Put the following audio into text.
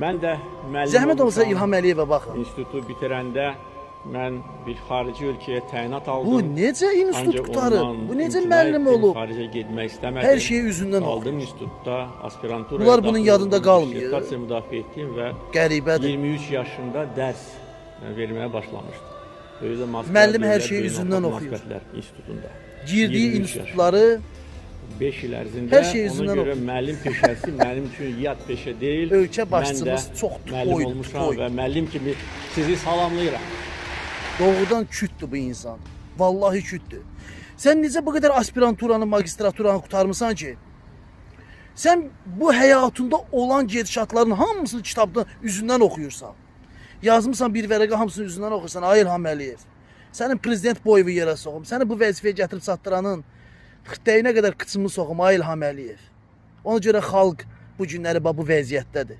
Mən də müəllim Zəhmət olsa olmuşam. İlham Əliyevə baxın. İnstitutu bitirəndə mən bir xarici ölkəyə təyinat aldım. Bu necə institut Ancaq qutarıb? ondan Bu necə imtina müəllim etdim, olub? Xaricə getmək istəmədim. Hər şeyi üzündən Qaldım oxuyur. institutda, aspiranturaya. Bunlar bunun daxil yadında oldum, qalmıyor. dissertasiya müdafiə etdim və Qəribədir. 23 yaşında dərs verməyə başlamışdım. Özü də Moskva Müəllim hər Dövlət şeyi Beynəlxalq üzündən oxuyur. Münasibətlər İnstitutunda. Girdiyi 23 institutları 5 il ərzində Hər şey ona üzündən görə oxuyur. müəllim peşəsi mənim üçün yad peşə deyil. Ölkə başçımız Mən də çox müəllim toydur, olmuşam toy. və müəllim kimi sizi salamlayıram. doğrudan kütdür bu insan. Vallahi kütdür. Sən necə bu qədər aspiranturanı, magistraturanı qurtarmısan ki? Sən bu həyatında olan gedişatların hamısını kitabdan üzündən oxuyursan. Yazmısan bir vərəqə hamısını üzündən oxuyursan. Ay İlham Əliyev. Sənin prezident boyu yerə soxum. Səni bu vəzifəyə gətirib çatdıranın xırtdəyinə qədər qıçımı soxum. Ay İlham Əliyev. Ona görə xalq bu günləri bu vəziyyətdədir.